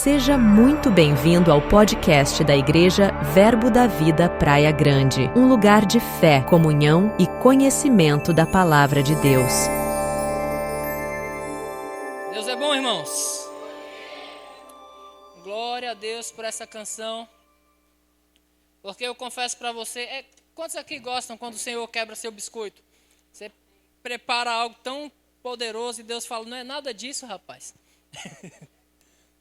Seja muito bem-vindo ao podcast da Igreja Verbo da Vida Praia Grande, um lugar de fé, comunhão e conhecimento da Palavra de Deus. Deus é bom, irmãos. Glória a Deus por essa canção, porque eu confesso para você, quantos aqui gostam quando o Senhor quebra seu biscoito? Você prepara algo tão poderoso e Deus fala, não é nada disso, rapaz.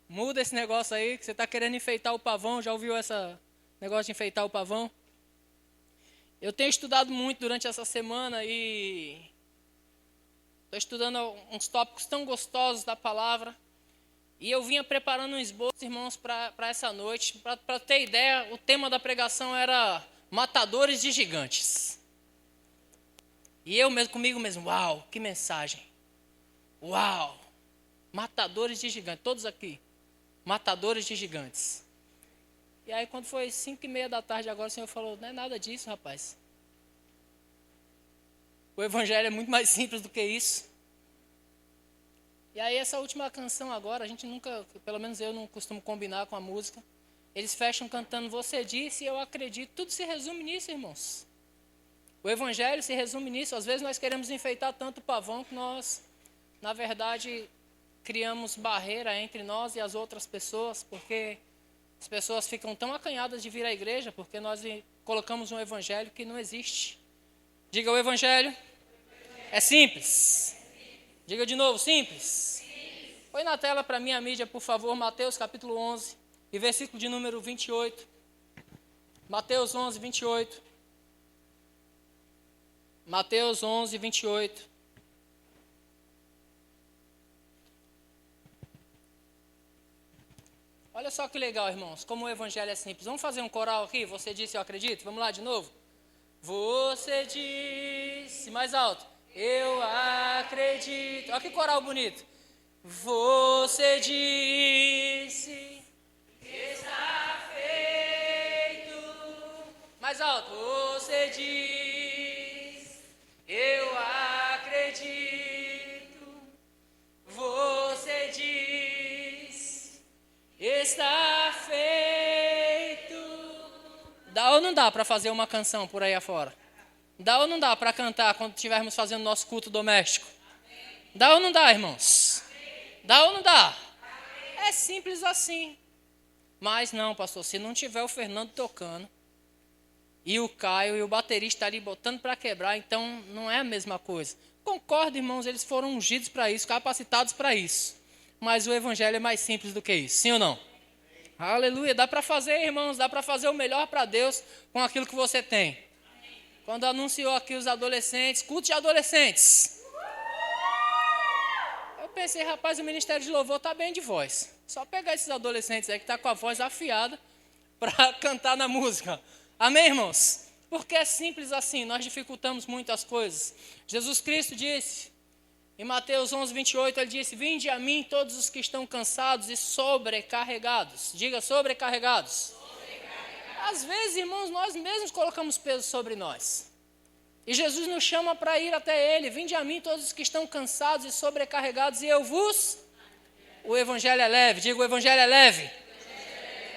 Muda esse negócio aí, que você está querendo enfeitar o pavão. Já ouviu esse negócio de enfeitar o pavão? Eu tenho estudado muito durante essa semana e estou estudando uns tópicos tão gostosos da palavra. E eu vinha preparando um esboço, irmãos, para essa noite. Para ter ideia, o tema da pregação era matadores de gigantes. E eu mesmo, comigo mesmo, uau, que mensagem. Uau, matadores de gigantes, todos aqui. Matadores de gigantes. E aí quando foi 5:30 da tarde agora, o Senhor falou, não é nada disso, rapaz. O evangelho é muito mais simples do que isso. E aí essa última canção agora, a gente nunca, pelo menos eu não costumo combinar com a música. Eles fecham cantando, você disse e eu acredito. Tudo se resume nisso, irmãos. O evangelho se resume nisso. Às vezes nós queremos enfeitar tanto o pavão que nós, na verdade, criamos barreira entre nós e as outras pessoas, porque as pessoas ficam tão acanhadas de vir à igreja, porque nós colocamos um evangelho que não existe. Diga, o evangelho é simples. Diga de novo, simples. Põe na tela para mim a mídia, por favor, Mateus capítulo 11, e versículo de número 28. Mateus 11, 28. Mateus 11, 28. Olha só que legal, irmãos, como o evangelho é simples. Vamos fazer um coral aqui? Você disse, eu acredito? Vamos lá de novo? Você disse, mais alto. Eu acredito. Olha que coral bonito. Você disse, está feito. Mais alto. Você diz, eu acredito. Você diz, está feito. Dá ou não dá para fazer uma canção por aí afora? Dá ou não dá para cantar quando estivermos fazendo nosso culto doméstico? Dá ou não dá, irmãos? Dá ou não dá? É simples assim. Mas não, pastor, se não tiver o Fernando tocando, e o Caio e o baterista ali botando para quebrar, então não é a mesma coisa. Concordo, irmãos, eles foram ungidos para isso, capacitados para isso. Mas o evangelho é mais simples do que isso, sim ou não? Aleluia, dá para fazer, irmãos, dá para fazer o melhor para Deus com aquilo que você tem. Quando anunciou aqui os adolescentes, culto de adolescentes. Eu pensei, rapaz, o ministério de louvor está bem de voz. Só pegar esses adolescentes aí que estão com a voz afiada para cantar na música. Amém, irmãos? Porque é simples assim, nós dificultamos muito as coisas. Jesus Cristo disse, em Mateus 11, 28, ele disse, vinde a mim todos os que estão cansados e sobrecarregados. Diga, sobrecarregados. Às vezes, irmãos, nós mesmos colocamos peso sobre nós. E Jesus nos chama para ir até Ele. Vinde a mim todos os que estão cansados e sobrecarregados e eu vos... O evangelho é leve. Diga, o evangelho é leve.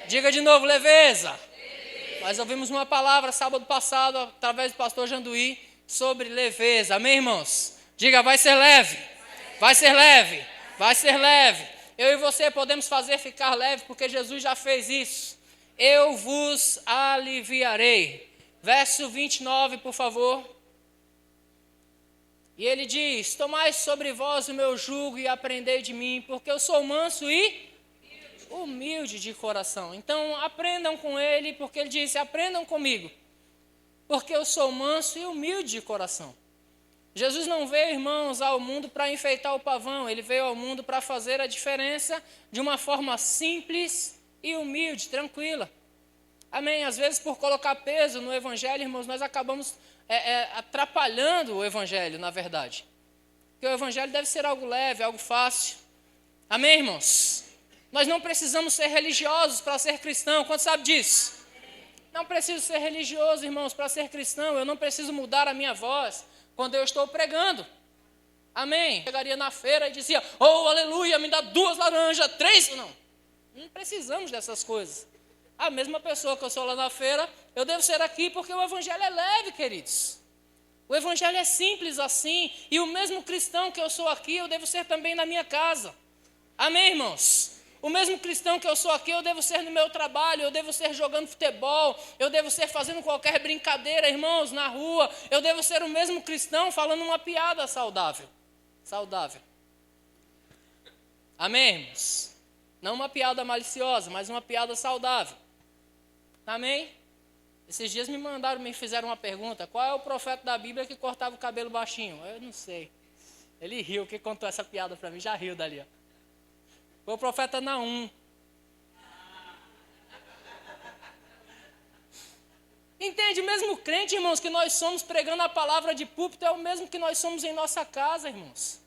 Diga de novo, leveza. Nós ouvimos uma palavra sábado passado, através do pastor Janduí, sobre leveza. Amém, irmãos? Diga, vai ser leve. Vai ser leve. Vai ser leve. Eu e você podemos fazer ficar leve, porque Jesus já fez isso. Eu vos aliviarei. Verso 29, por favor. E ele diz, tomai sobre vós o meu jugo e aprendei de mim, porque eu sou manso e humilde de coração. Então, aprendam com ele, porque ele disse, aprendam comigo, porque eu sou manso e humilde de coração. Jesus não veio, irmãos, ao mundo para enfeitar o pavão, ele veio ao mundo para fazer a diferença de uma forma simples e humilde, tranquila. Amém? Às vezes, por colocar peso no evangelho, irmãos, nós acabamos atrapalhando o evangelho, na verdade. Porque o evangelho deve ser algo leve, algo fácil. Amém, irmãos? Nós não precisamos ser religiosos para ser cristão. Quanto sabe disso? Não preciso ser religioso, irmãos, para ser cristão. Eu não preciso mudar a minha voz quando eu estou pregando. Amém? Chegaria na feira e dizia, oh, aleluia, me dá 2 laranjas, 3... Não. Não precisamos dessas coisas. A mesma pessoa que eu sou lá na feira, eu devo ser aqui porque o evangelho é leve, queridos. O evangelho é simples assim. E o mesmo cristão que eu sou aqui, eu devo ser também na minha casa. Amém, irmãos? O mesmo cristão que eu sou aqui, eu devo ser no meu trabalho, eu devo ser jogando futebol, eu devo ser fazendo qualquer brincadeira, irmãos, na rua. Eu devo ser o mesmo cristão falando uma piada saudável. Saudável. Amém, irmãos? Não uma piada maliciosa, mas uma piada saudável. Amém? Esses dias me fizeram uma pergunta. Qual é o profeta da Bíblia que cortava o cabelo baixinho? Eu não sei. Ele riu, que contou essa piada para mim, já riu dali. Ó. Foi o profeta Naum. Entende? Mesmo crente, irmãos, que nós somos pregando a palavra de púlpito, é o mesmo que nós somos em nossa casa, irmãos.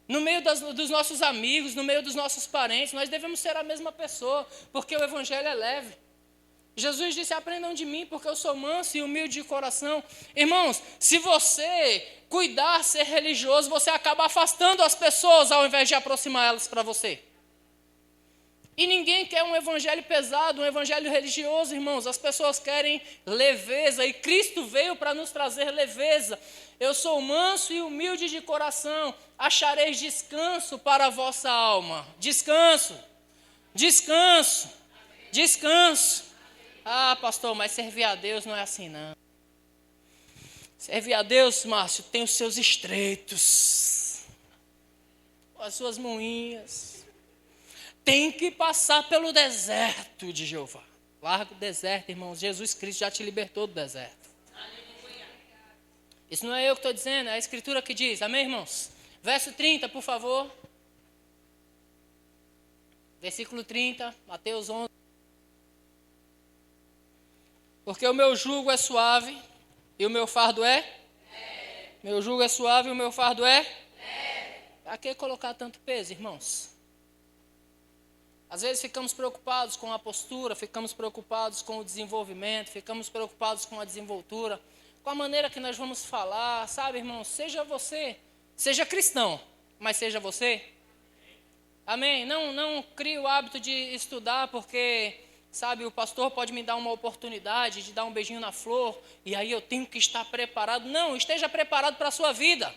No meio dos nossos amigos, no meio dos nossos parentes, nós devemos ser a mesma pessoa, porque o evangelho é leve. Jesus disse, aprendam de mim, porque eu sou manso e humilde de coração. Irmãos, se você cuidar ser religioso, você acaba afastando as pessoas ao invés de aproximar elas para você. E ninguém quer um evangelho pesado, um evangelho religioso, irmãos. As pessoas querem leveza, e Cristo veio para nos trazer leveza. Eu sou manso e humilde de coração, achareis descanso para a vossa alma. Descanso, descanso, descanso. Ah, pastor, mas servir a Deus não é assim, não. Servir a Deus, Márcio, tem os seus estreitos, as suas moinhas. Tem que passar pelo deserto de Jeová. Larga o deserto, irmãos. Jesus Cristo já te libertou do deserto. Isso não é eu que estou dizendo, é a Escritura que diz. Amém, irmãos? Verso 30, por favor. Versículo 30, Mateus 11. Porque o meu jugo é suave e o meu fardo é? Meu jugo é suave e o meu fardo é? Para que colocar tanto peso, irmãos? Às vezes ficamos preocupados com a postura, ficamos preocupados com o desenvolvimento, ficamos preocupados com a desenvoltura, com a maneira que nós vamos falar, sabe, irmãos? Seja você, seja cristão, mas seja você. Amém? Não crie o hábito de estudar porque... Sabe, o pastor pode me dar uma oportunidade de dar um beijinho na flor, e aí eu tenho que estar preparado. Não, esteja preparado para a sua vida.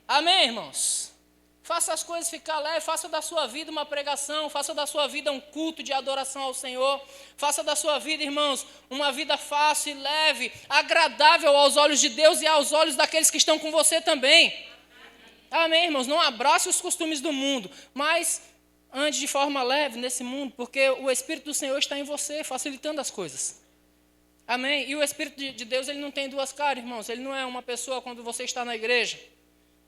Amém, irmãos? Faça as coisas ficar leve, faça da sua vida uma pregação, faça da sua vida um culto de adoração ao Senhor. Faça da sua vida, irmãos, uma vida fácil e leve, agradável aos olhos de Deus e aos olhos daqueles que estão com você também. Amém, irmãos? Não abrace os costumes do mundo, mas... ande de forma leve nesse mundo, porque o Espírito do Senhor está em você, facilitando as coisas. Amém? E o Espírito de Deus, ele não tem duas caras, irmãos. Ele não é uma pessoa quando você está na igreja.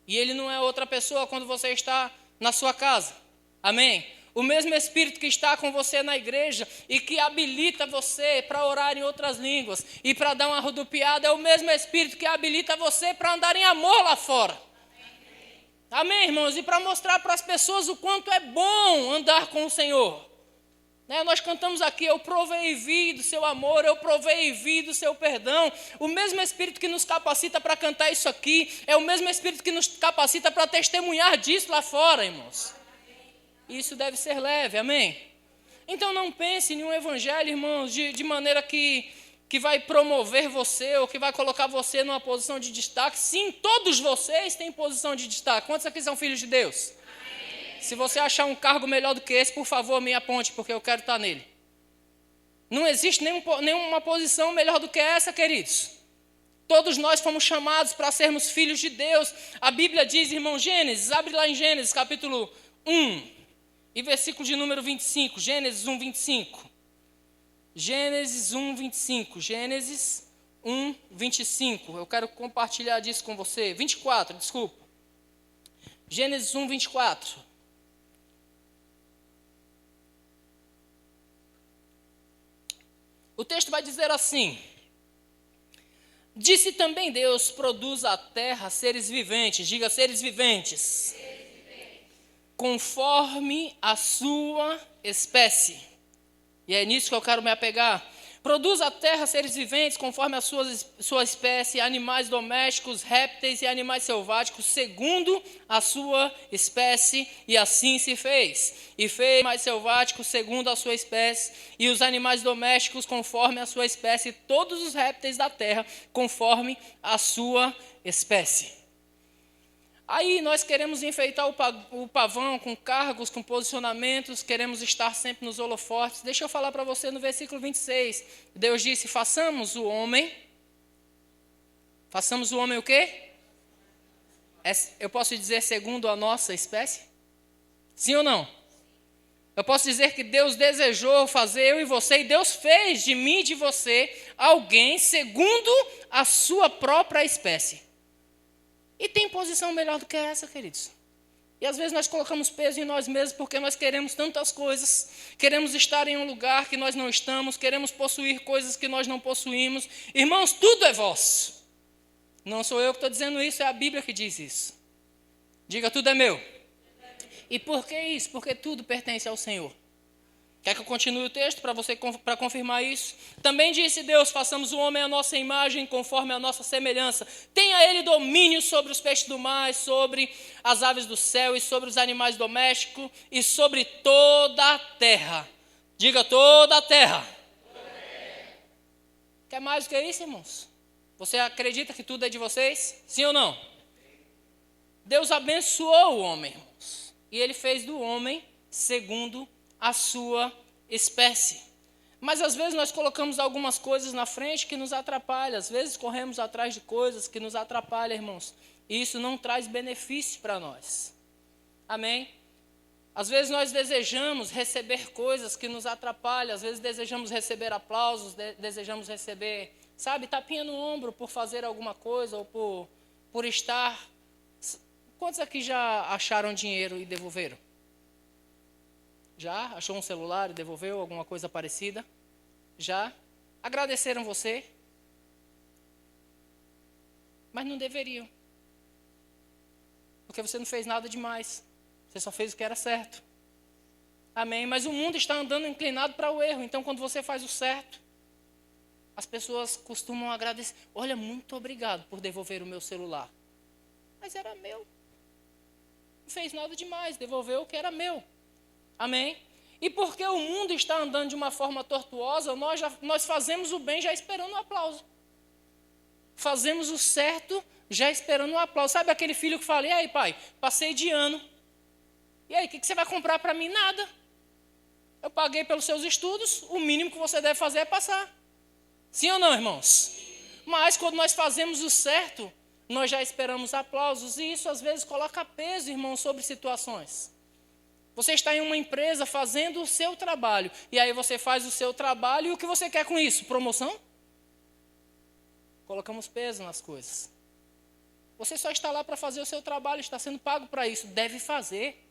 E ele não é outra pessoa quando você está na sua casa. Amém? O mesmo Espírito que está com você na igreja e que habilita você para orar em outras línguas e para dar uma rodopiada, é o mesmo Espírito que habilita você para andar em amor lá fora. Amém, irmãos? E para mostrar para as pessoas o quanto é bom andar com o Senhor. Né? Nós cantamos aqui, eu provei e vi do seu amor, eu provei e vi do seu perdão. O mesmo Espírito que nos capacita para cantar isso aqui, é o mesmo Espírito que nos capacita para testemunhar disso lá fora, irmãos. Isso deve ser leve, amém? Então não pense em um evangelho, irmãos, de maneira que vai promover você ou que vai colocar você numa posição de destaque. Sim, todos vocês têm posição de destaque. Quantos aqui são filhos de Deus? Amém. Se você achar um cargo melhor do que esse, por favor, me aponte, porque eu quero estar nele. Não existe nenhuma posição melhor do que essa, queridos. Todos nós fomos chamados para sermos filhos de Deus. A Bíblia diz, irmão, Gênesis, abre lá em Gênesis, capítulo 1, e versículo de número 25. Gênesis 1, 25. Gênesis 1, 25. Gênesis 1, 25. Eu quero compartilhar disso com você. 24, desculpa. Gênesis 1, 24. O texto vai dizer assim: disse também Deus, produza a terra seres viventes. Diga, seres viventes. Conforme a sua espécie. E é nisso que eu quero me apegar. Produz a terra seres viventes conforme a sua espécie, animais domésticos, répteis e animais selváticos, segundo a sua espécie, e assim se fez. E fez animais selváticos segundo a sua espécie, e os animais domésticos conforme a sua espécie, e todos os répteis da terra conforme a sua espécie. Aí nós queremos enfeitar o pavão com cargos, com posicionamentos, queremos estar sempre nos holofotes. Deixa eu falar para você no versículo 26. Deus disse, façamos o homem o quê? Eu posso dizer segundo a nossa espécie? Sim ou não? Eu posso dizer que Deus desejou fazer eu e você, e Deus fez de mim e de você alguém segundo a sua própria espécie. E tem posição melhor do que essa, queridos? E às vezes nós colocamos peso em nós mesmos porque nós queremos tantas coisas, queremos estar em um lugar que nós não estamos, queremos possuir coisas que nós não possuímos. Irmãos, tudo é vosso. Não sou eu que estou dizendo isso, é a Bíblia que diz isso. Diga, tudo é meu. E por que isso? Porque tudo pertence ao Senhor. Quer que eu continue o texto para confirmar isso? Também disse Deus, façamos o homem à nossa imagem, conforme a nossa semelhança. Tenha ele domínio sobre os peixes do mar, sobre as aves do céu, e sobre os animais domésticos, e sobre toda a terra. Diga, toda a terra. Quer mais do que isso, irmãos? Você acredita que tudo é de vocês? Sim ou não? Deus abençoou o homem, irmãos. E ele fez do homem segundo a sua espécie. Mas às vezes nós colocamos algumas coisas na frente que nos atrapalham. Às vezes corremos atrás de coisas que nos atrapalham, irmãos. E isso não traz benefício para nós. Amém? Às vezes nós desejamos receber coisas que nos atrapalham. Às vezes desejamos receber aplausos, desejamos receber, tapinha no ombro por fazer alguma coisa ou por estar. Quantos aqui já acharam dinheiro e devolveram? Já? Achou um celular e devolveu alguma coisa parecida? Já? Agradeceram você? Mas não deveriam. Porque você não fez nada demais. Você só fez o que era certo. Amém? Mas o mundo está andando inclinado para o erro. Então, quando você faz o certo, as pessoas costumam agradecer. Olha, muito obrigado por devolver o meu celular. Mas era meu. Não fez nada demais. Devolveu o que era meu. Amém? E porque o mundo está andando de uma forma tortuosa, nós fazemos o bem já esperando o aplauso. Fazemos o certo já esperando o aplauso. Sabe aquele filho que fala, e aí pai, passei de ano. E aí, o que você vai comprar para mim? Nada. Eu paguei pelos seus estudos, o mínimo que você deve fazer é passar. Sim ou não, irmãos? Mas quando nós fazemos o certo, nós já esperamos aplausos. E isso às vezes coloca peso, irmãos, sobre situações. Você está em uma empresa fazendo o seu trabalho. E aí você faz o seu trabalho e o que você quer com isso? Promoção? Colocamos peso nas coisas. Você só está lá para fazer o seu trabalho, está sendo pago para isso. Deve fazer.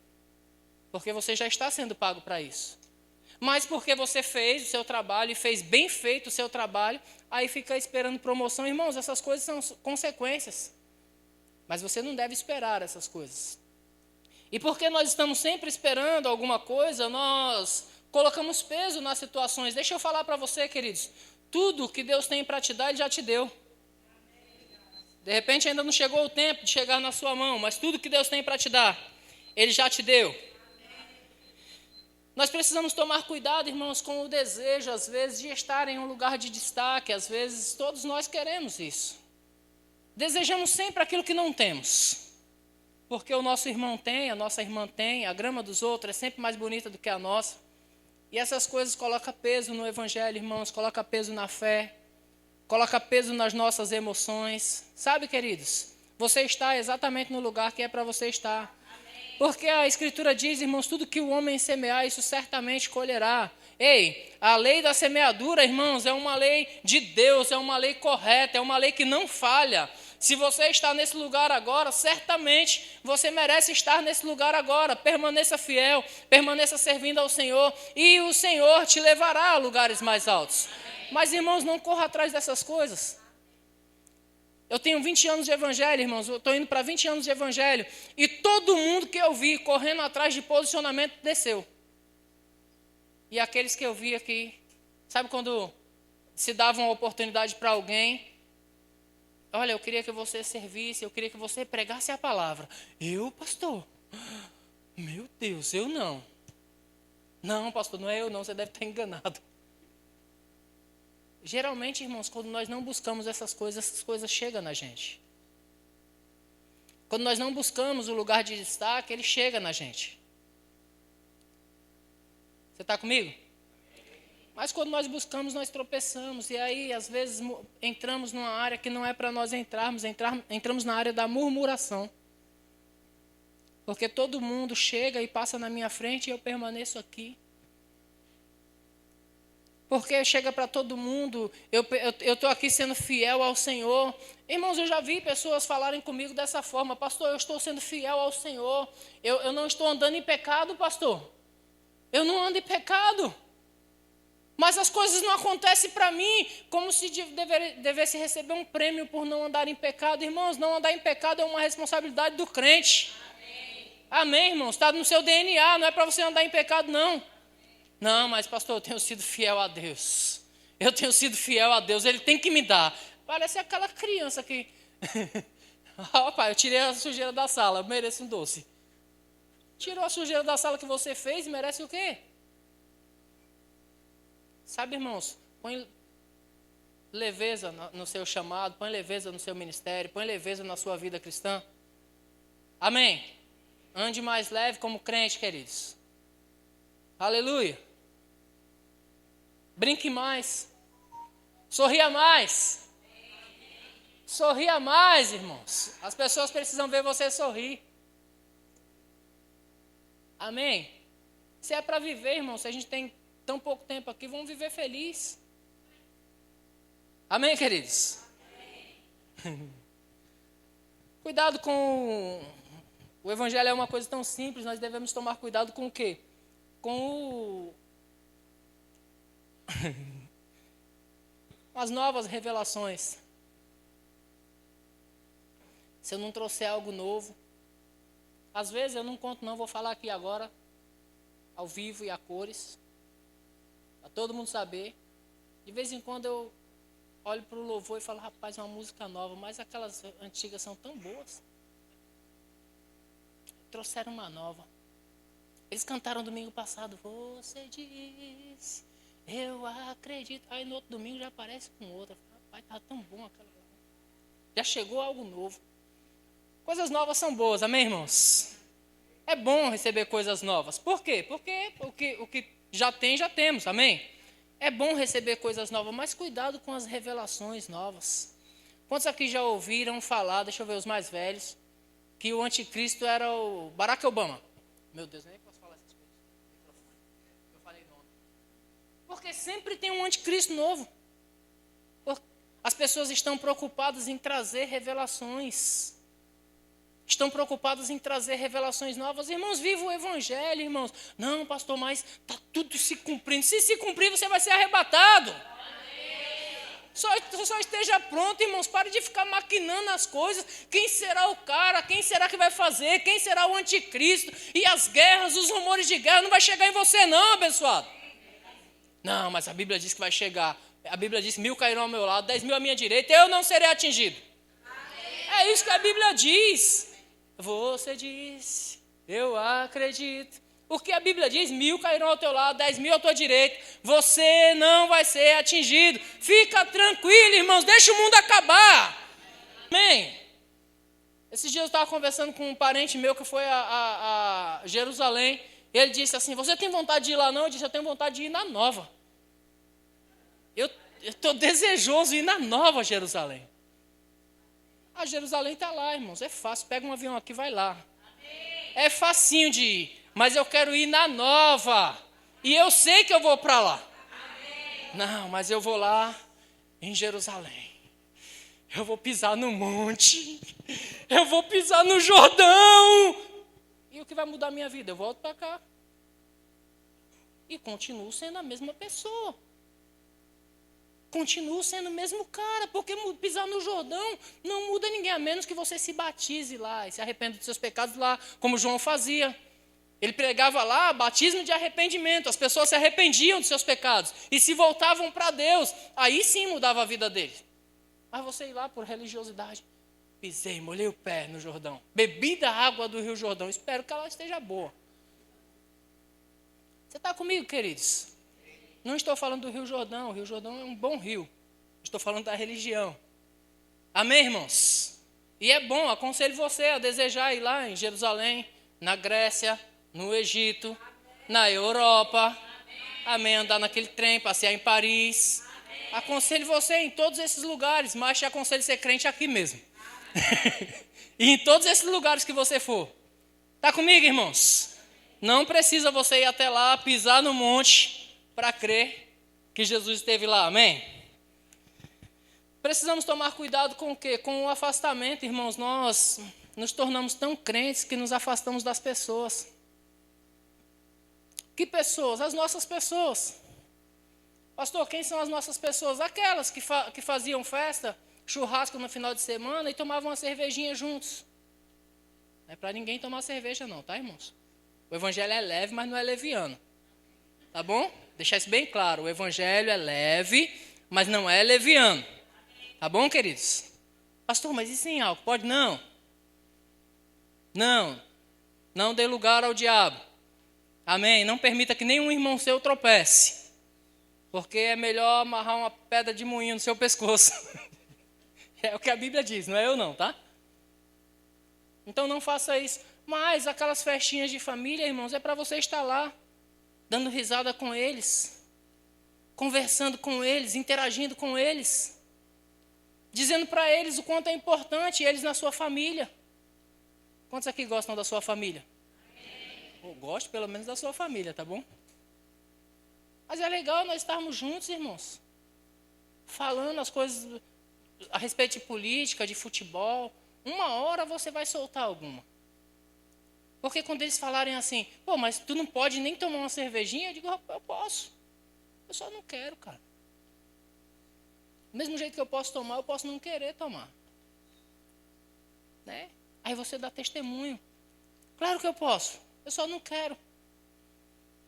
Porque você já está sendo pago para isso. Mas porque você fez o seu trabalho e fez bem feito o seu trabalho, aí fica esperando promoção. Irmãos, essas coisas são consequências. Mas você não deve esperar essas coisas. E porque nós estamos sempre esperando alguma coisa, nós colocamos peso nas situações. Deixa eu falar para você, queridos. Tudo que Deus tem para te dar, Ele já te deu. De repente ainda não chegou o tempo de chegar na sua mão, mas tudo que Deus tem para te dar, Ele já te deu. Nós precisamos tomar cuidado, irmãos, com o desejo, às vezes, de estar em um lugar de destaque. Às vezes, todos nós queremos isso. Desejamos sempre aquilo que não temos. Porque o nosso irmão tem, a nossa irmã tem, a grama dos outros é sempre mais bonita do que a nossa. E essas coisas colocam peso no evangelho, irmãos, colocam peso na fé, colocam peso nas nossas emoções. Sabe, queridos, você está exatamente no lugar que é para você estar. Porque a Escritura diz, irmãos, tudo que o homem semear, isso certamente colherá. Ei, a lei da semeadura, irmãos, é uma lei de Deus, é uma lei correta, é uma lei que não falha. Se você está nesse lugar agora, certamente você merece estar nesse lugar agora. Permaneça fiel, permaneça servindo ao Senhor e o Senhor te levará a lugares mais altos. Mas, irmãos, não corra atrás dessas coisas. Eu tenho 20 anos de evangelho, irmãos, eu estou indo para 20 anos de evangelho e todo mundo que eu vi correndo atrás de posicionamento desceu. E aqueles que eu vi aqui, sabe quando se dava uma oportunidade para alguém. Olha, eu queria que você servisse, eu queria que você pregasse a palavra. Eu, pastor? Meu Deus, eu não. Não, pastor, não é eu não, você deve estar enganado. Geralmente, irmãos, quando nós não buscamos essas coisas chegam na gente. Quando nós não buscamos o lugar de destaque, ele chega na gente. Você está comigo? Mas quando nós buscamos, nós tropeçamos. E aí, às vezes, entramos numa área que não é para nós entramos na área da murmuração. Porque todo mundo chega e passa na minha frente e eu permaneço aqui. Porque chega para todo mundo, eu estou aqui sendo fiel ao Senhor. Irmãos, eu já vi pessoas falarem comigo dessa forma. Pastor, eu estou sendo fiel ao Senhor. Eu não estou andando em pecado, pastor. Eu não ando em pecado. Mas as coisas não acontecem para mim como se devesse receber um prêmio por não andar em pecado. Irmãos, não andar em pecado é uma responsabilidade do crente. Amém, irmãos? Está no seu DNA, não é para você andar em pecado, não. Não, mas pastor, eu tenho sido fiel a Deus. Eu tenho sido fiel a Deus, Ele tem que me dar. Parece aquela criança que... Pai, eu tirei a sujeira da sala, eu mereço um doce. Tirou a sujeira da sala que você fez, merece o quê? Sabe, irmãos, põe leveza no seu chamado, põe leveza no seu ministério, põe leveza na sua vida cristã. Amém? Ande mais leve como crente, queridos. Aleluia. Brinque mais. Sorria mais. Sorria mais, irmãos. As pessoas precisam ver você sorrir. Amém? Se é para viver, irmãos, se a gente tem tão pouco tempo aqui, vamos viver feliz. Amém, queridos? Amém. Cuidado com... O evangelho é uma coisa tão simples, nós devemos tomar cuidado com o quê? Com as novas revelações. Se eu não trouxer algo novo, às vezes eu não conto não, vou falar aqui agora, ao vivo e a cores, para todo mundo saber. De vez em quando eu olho para o louvor e falo, rapaz, é uma música nova, mas aquelas antigas são tão boas. Trouxeram uma nova. Eles cantaram domingo passado, você diz, eu acredito. Aí no outro domingo já aparece com outra. Rapaz, tá tão bom aquela lá. Já chegou algo novo. Coisas novas são boas, amém, irmãos? É bom receber coisas novas. Por quê? Porque o que já tem, já temos, amém? É bom receber coisas novas, mas cuidado com as revelações novas. Quantos aqui já ouviram falar, deixa eu ver os mais velhos, que o anticristo era o Barack Obama? Meu Deus, nem posso falar essas coisas. Eu falei nome. Porque sempre tem um anticristo novo. As pessoas estão preocupadas em trazer revelações. Estão preocupadas em trazer revelações novas. Irmãos, viva o evangelho, irmãos. Não, pastor, mas está tudo se cumprindo. Se se cumprir, você vai ser arrebatado. Só esteja pronto, irmãos. Pare de ficar maquinando as coisas. Quem será o cara? Quem será que vai fazer? Quem será o anticristo? E as guerras, os rumores de guerra não vai chegar em você não, abençoado. Não, mas a Bíblia diz que vai chegar. A Bíblia diz, 1000 cairão ao meu lado, 10.000 à minha direita, eu não serei atingido. É isso que a Bíblia diz. Você disse, eu acredito. O que a Bíblia diz, 1000 cairão ao teu lado, 10.000 à tua direita. Você não vai ser atingido. Fica tranquilo, irmãos, deixa o mundo acabar. Amém? Esses dias eu estava conversando com um parente meu que foi a Jerusalém. Ele disse assim, você tem vontade de ir lá não? Eu disse, eu tenho vontade de ir na Nova. Eu estou desejoso de ir na Nova Jerusalém. A Jerusalém está lá, irmãos, é fácil. Pega um avião aqui e vai lá. Amém. É facinho de ir. Mas eu quero ir na Nova. E eu sei que eu vou para lá. Amém. Não, mas eu vou lá em Jerusalém. Eu vou pisar no monte. Eu vou pisar no Jordão. E o que vai mudar a minha vida? Eu volto para cá. E continuo sendo a mesma pessoa. Continuo sendo o mesmo cara. Porque pisar no Jordão não muda ninguém. A menos que você se batize lá e se arrependa dos seus pecados lá. Como João fazia. Ele pregava lá batismo de arrependimento. As pessoas se arrependiam de seus pecados e se voltavam para Deus. Aí sim mudava a vida deles. Mas você ir lá por religiosidade. Pisei, molhei o pé no Jordão. Bebi da água do Rio Jordão. Espero que ela esteja boa. Você está comigo, queridos? Não estou falando do Rio Jordão. O Rio Jordão é um bom rio. Estou falando da religião. Amém, irmãos? E é bom, aconselho você a desejar ir lá em Jerusalém, na Grécia, no Egito, na Europa. Amém, andar naquele trem, passear em Paris. Aconselho você em todos esses lugares, mas te aconselho ser crente aqui mesmo. E em todos esses lugares que você for. Está comigo, irmãos? Não precisa você ir até lá, pisar no monte, para crer que Jesus esteve lá. Amém? Precisamos tomar cuidado com o quê? Com o afastamento, irmãos. Nós nos tornamos tão crentes que nos afastamos das pessoas. Que pessoas? As nossas pessoas. Pastor, quem são as nossas pessoas? Aquelas que faziam festa, churrasco no final de semana e tomavam uma cervejinha juntos. Não é para ninguém tomar cerveja não, tá, irmãos? O evangelho é leve, mas não é leviano. Tá bom? Deixar isso bem claro. O evangelho é leve, mas não é leviano. Tá bom, queridos? Pastor, mas e sem álcool? Pode? Não. Não dê lugar ao diabo. Amém? Não permita que nenhum irmão seu tropece. Porque é melhor amarrar uma pedra de moinho no seu pescoço. É o que a Bíblia diz, não é eu não, tá? Então não faça isso. Mas aquelas festinhas de família, irmãos, é para você estar lá, dando risada com eles, conversando com eles, interagindo com eles, dizendo para eles o quanto é importante eles na sua família. Quantos aqui gostam da sua família? Eu gosto pelo menos da sua família, tá bom? Mas é legal nós estarmos juntos, irmãos, falando as coisas a respeito de política, de futebol. Uma hora você vai soltar alguma. Porque quando eles falarem assim, pô, mas tu não pode nem tomar uma cervejinha, eu digo, eu posso. Eu só não quero, cara. Do mesmo jeito que eu posso tomar, eu posso não querer tomar. Né? Aí você dá testemunho. Claro que eu posso, eu só não quero.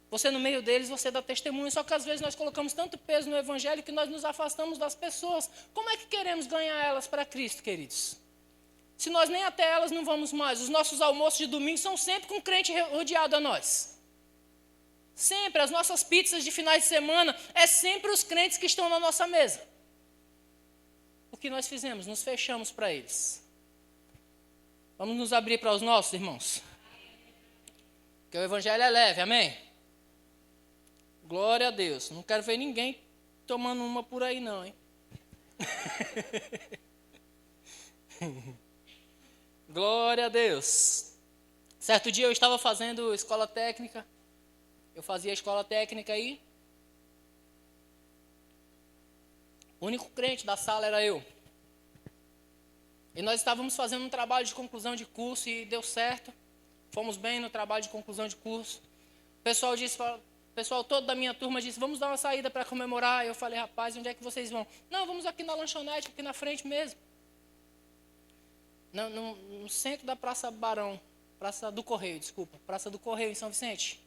Você no meio deles, você dá testemunho. Só que às vezes nós colocamos tanto peso no evangelho que nós nos afastamos das pessoas. Como é que queremos ganhar elas para Cristo, queridos? Se nós nem até elas não vamos mais. Os nossos almoços de domingo são sempre com crente rodeado a nós. Sempre. As nossas pizzas de finais de semana é sempre os crentes que estão na nossa mesa. O que nós fizemos? Nos fechamos para eles. Vamos nos abrir para os nossos, irmãos. Porque o evangelho é leve, amém? Glória a Deus. Não quero ver ninguém tomando uma por aí não, hein? Glória a Deus. Certo dia eu estava fazendo escola técnica. Eu fazia escola técnica aí. O único crente da sala era eu. E nós estávamos fazendo um trabalho de conclusão de curso e deu certo. Fomos bem no trabalho de conclusão de curso. O pessoal todo da minha turma disse, vamos dar uma saída para comemorar. Eu falei, rapaz, onde é que vocês vão? Não, vamos aqui na lanchonete, aqui na frente mesmo. No centro da Praça Barão, Praça do Correio, em São Vicente.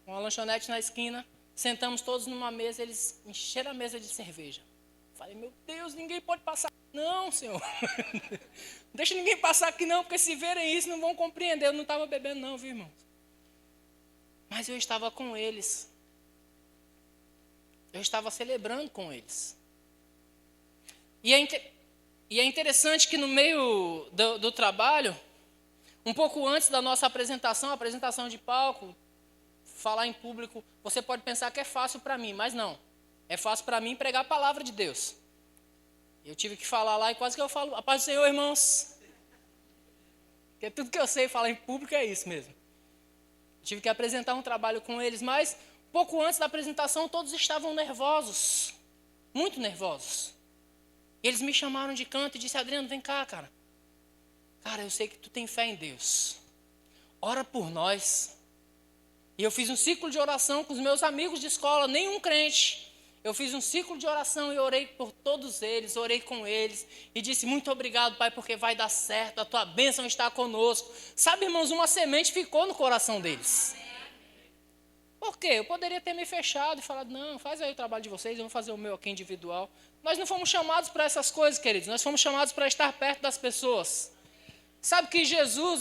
Uma lanchonete na esquina, sentamos todos numa mesa, eles encheram a mesa de cerveja. Falei, meu Deus, ninguém pode passar. Não, senhor. Não deixa ninguém passar aqui não, porque se verem isso não vão compreender. Eu não estava bebendo não, viu, irmãos? Mas eu estava com eles. Eu estava celebrando com eles. E é interessante que no meio do trabalho, um pouco antes da nossa apresentação de palco, falar em público, você pode pensar que é fácil para mim, mas não. É fácil para mim pregar a palavra de Deus. Eu tive que falar lá e quase que eu falo, a paz do Senhor, irmãos. Porque tudo que eu sei falar em público é isso mesmo. Tive que apresentar um trabalho com eles, mas pouco antes da apresentação todos estavam nervosos, muito nervosos. E eles me chamaram de canto e disse, Adriano, vem cá, cara. Cara, eu sei que tu tem fé em Deus. Ora por nós. E eu fiz um ciclo de oração com os meus amigos de escola, nenhum crente. eu fiz um ciclo de oração e orei por todos eles, orei com eles e disse, muito obrigado, Pai, porque vai dar certo, a tua bênção está conosco. Sabe, irmãos, uma semente ficou no coração deles. Por quê? Eu poderia ter me fechado e falado, não, faz aí o trabalho de vocês, eu vou fazer o meu aqui individual. Nós não fomos chamados para essas coisas, queridos, nós fomos chamados para estar perto das pessoas. Sabe que Jesus,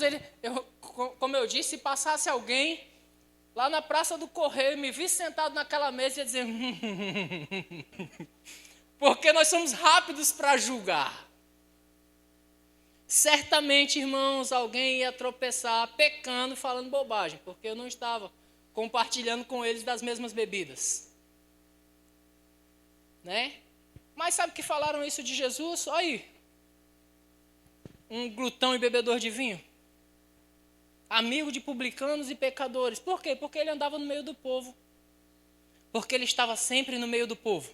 como eu disse, se passasse alguém lá na Praça do Correio, me visse sentado naquela mesa e ia dizer, porque nós somos rápidos para julgar. Certamente, irmãos, alguém ia tropeçar, pecando, falando bobagem, porque eu não estava compartilhando com eles das mesmas bebidas. Né? Mas sabe que falaram isso de Jesus? Olha aí, um glutão e bebedor de vinho. Amigo de publicanos e pecadores. Por quê? Porque ele andava no meio do povo. Porque ele estava sempre no meio do povo.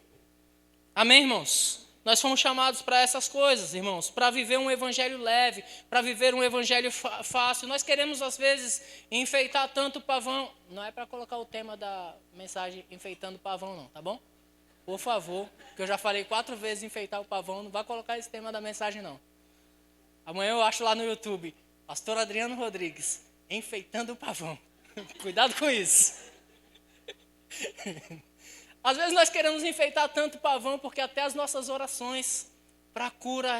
Amém, irmãos? Nós fomos chamados para essas coisas, irmãos. Para viver um evangelho leve. Para viver um evangelho fácil. Nós queremos, às vezes, enfeitar tanto o pavão. Não é para colocar o tema da mensagem enfeitando o pavão, não, tá bom? Por favor, que eu já falei 4 vezes enfeitar o pavão. Não vai colocar esse tema da mensagem, não. Amanhã eu acho lá no YouTube. Pastor Adriano Rodrigues, enfeitando o pavão. Cuidado com isso. Às vezes nós queremos enfeitar tanto o pavão, porque até as nossas orações para cura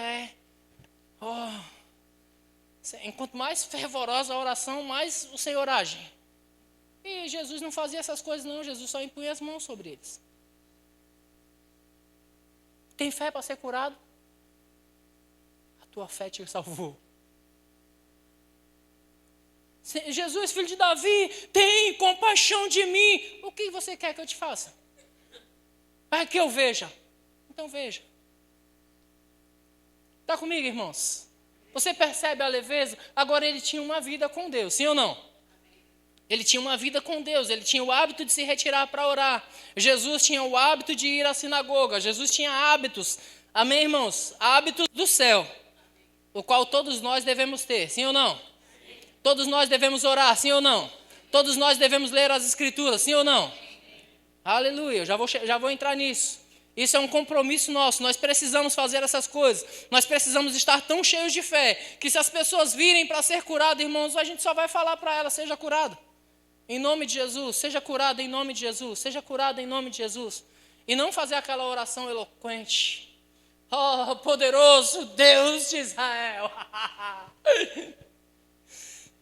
enquanto mais fervorosa a oração, mais o Senhor age. E Jesus não fazia essas coisas não, Jesus só impunha as mãos sobre eles. Tem fé para ser curado? A tua fé te salvou. Jesus, filho de Davi, tem compaixão de mim. O que você quer que eu te faça? Para que eu veja. Então veja. Está comigo, irmãos? Você percebe a leveza? Agora ele tinha uma vida com Deus, sim ou não? Ele tinha uma vida com Deus, ele tinha o hábito de se retirar para orar. Jesus tinha o hábito de ir à sinagoga. Jesus tinha hábitos, amém, irmãos? Hábitos do céu, o qual todos nós devemos ter, sim ou não? Todos nós devemos orar, sim ou não? Todos nós devemos ler as escrituras, sim ou não? Aleluia, já vou entrar nisso. Isso é um compromisso nosso, nós precisamos fazer essas coisas. Nós precisamos estar tão cheios de fé, que se as pessoas virem para ser curado, irmãos, a gente só vai falar para elas, seja curado. Em nome de Jesus, seja curado em nome de Jesus, seja curado em nome de Jesus. E não fazer aquela oração eloquente. Oh, poderoso Deus de Israel.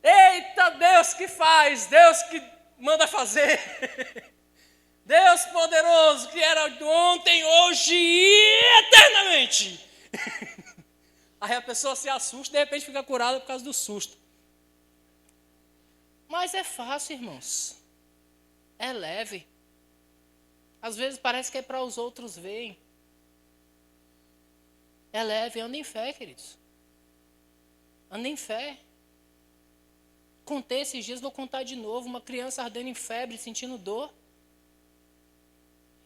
Eita, Deus que faz, Deus que manda fazer. Deus poderoso, que era ontem, hoje e eternamente. Aí a pessoa se assusta e de repente fica curada por causa do susto. Mas é fácil, irmãos. É leve. Às vezes parece que é para os outros verem. É leve, anda em fé, queridos. Anda em fé. Contei esses dias, vou contar de novo. Uma criança ardendo em febre, sentindo dor.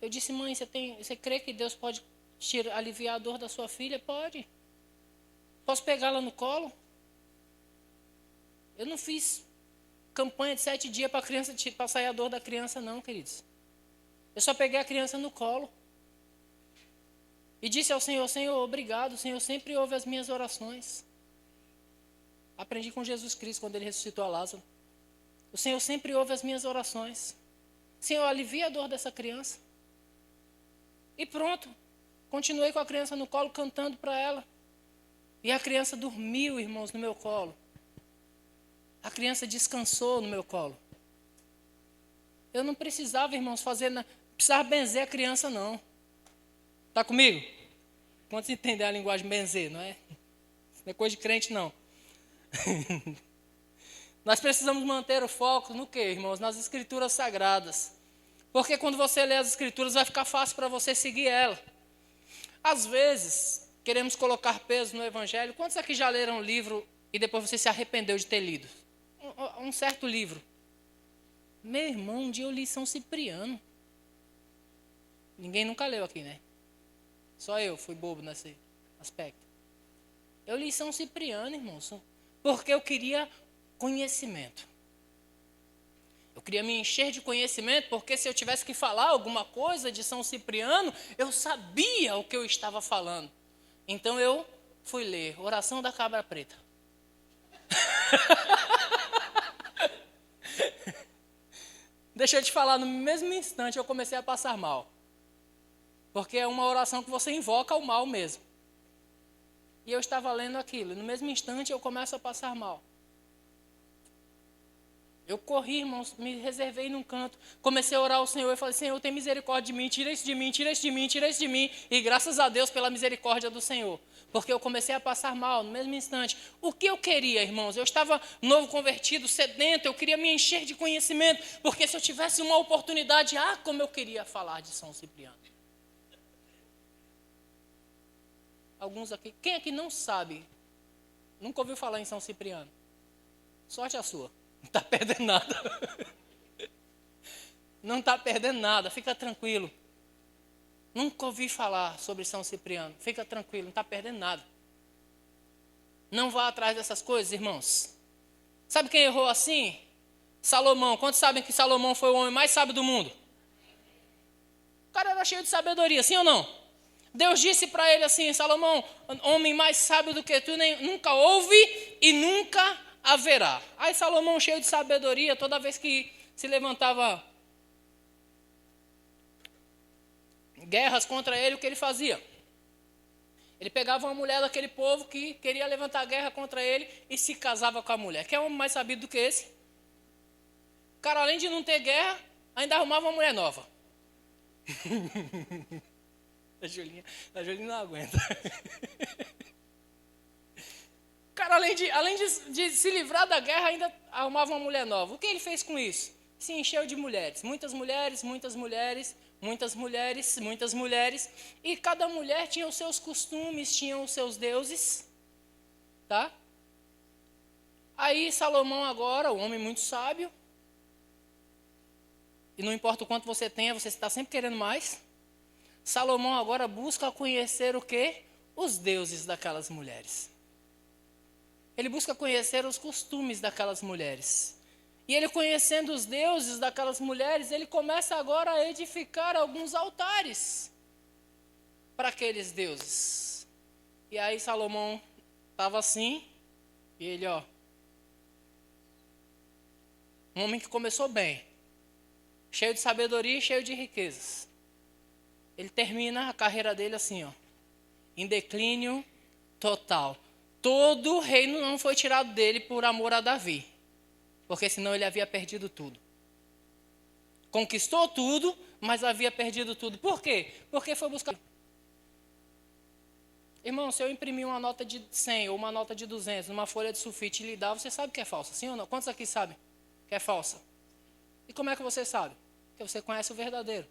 Eu disse, mãe, você crê que Deus pode aliviar a dor da sua filha? Pode. Posso pegá-la no colo? Eu não fiz campanha de 7 dias para sair a dor da criança, não, queridos. Eu só peguei a criança no colo. E disse ao Senhor, Senhor, obrigado. O Senhor sempre ouve as minhas orações. Aprendi com Jesus Cristo quando ele ressuscitou a Lázaro. O Senhor sempre ouve as minhas orações. Senhor, alivia a dor dessa criança. E pronto. Continuei com a criança no colo, cantando para ela. E a criança dormiu, irmãos, no meu colo. A criança descansou no meu colo. Eu não precisava, irmãos, precisava benzer a criança, não. Está comigo? Quantos entendem a linguagem benzer, não é? Não é coisa de crente, não. Nós precisamos manter o foco no quê, irmãos? Nas escrituras sagradas. Porque quando você lê as escrituras, vai ficar fácil para você seguir ela. Às vezes, queremos colocar peso no evangelho. Quantos aqui já leram um livro e depois você se arrependeu de ter lido? Um certo livro. Meu irmão, um dia eu li São Cipriano. Ninguém nunca leu aqui, né? Só eu fui bobo nesse aspecto. Eu li São Cipriano, irmãos, porque eu queria conhecimento. Eu queria me encher de conhecimento, porque se eu tivesse que falar alguma coisa de São Cipriano, eu sabia o que eu estava falando. Então eu fui ler Oração da Cabra Preta. Deixa eu te falar, no mesmo instante eu comecei a passar mal. Porque é uma oração que você invoca o mal mesmo. E eu estava lendo aquilo, e no mesmo instante eu começo a passar mal. Eu corri, irmãos, me reservei num canto, comecei a orar ao Senhor, e falei, Senhor, tem misericórdia de mim, tira isso de mim, tira isso de mim, tira isso de mim. E graças a Deus pela misericórdia do Senhor, porque eu comecei a passar mal no mesmo instante. O que eu queria, irmãos? Eu estava novo convertido, sedento, eu queria me encher de conhecimento, porque se eu tivesse uma oportunidade, como eu queria falar de São Cipriano. Alguns aqui, quem aqui não sabe, nunca ouviu falar em São Cipriano? Sorte a sua. Não está perdendo nada. Não está perdendo nada, fica tranquilo. Nunca ouvi falar sobre São Cipriano. Fica tranquilo, não está perdendo nada. Não vá atrás dessas coisas, irmãos. Sabe quem errou assim? Salomão. Quantos sabem que Salomão foi o homem mais sábio do mundo? O cara era cheio de sabedoria, sim ou não? Deus disse para ele assim, Salomão, homem mais sábio do que tu, nunca houve e nunca haverá. Aí Salomão, cheio de sabedoria, toda vez que se levantava guerras contra ele, o que ele fazia? Ele pegava uma mulher daquele povo que queria levantar guerra contra ele e se casava com a mulher. Quer homem mais sabido do que esse? O cara, além de não ter guerra, ainda arrumava uma mulher nova. A Julinha não aguenta. O cara, além de se livrar da guerra, ainda arrumava uma mulher nova. O que ele fez com isso? Se encheu de mulheres. Muitas mulheres, muitas mulheres, muitas mulheres, muitas mulheres. E cada mulher tinha os seus costumes, tinha os seus deuses. Tá? Aí Salomão agora, o homem muito sábio. E não importa o quanto você tenha, você está sempre querendo mais. Salomão agora busca conhecer o quê? Os deuses daquelas mulheres. Ele busca conhecer os costumes daquelas mulheres. E ele conhecendo os deuses daquelas mulheres, ele começa agora a edificar alguns altares para aqueles deuses. E aí Salomão estava assim, e ele, um homem que começou bem, cheio de sabedoria e cheio de riquezas. Ele termina a carreira dele assim, em declínio total. Todo o reino não foi tirado dele por amor a Davi, porque senão ele havia perdido tudo. Conquistou tudo, mas havia perdido tudo. Por quê? Porque foi buscar. Irmão, se eu imprimir uma nota de 100 ou uma nota de 200 numa folha de sulfite e lhe dar, você sabe que é falsa, sim ou não? Quantos aqui sabem que é falsa? E como é que você sabe? Porque você conhece o verdadeiro.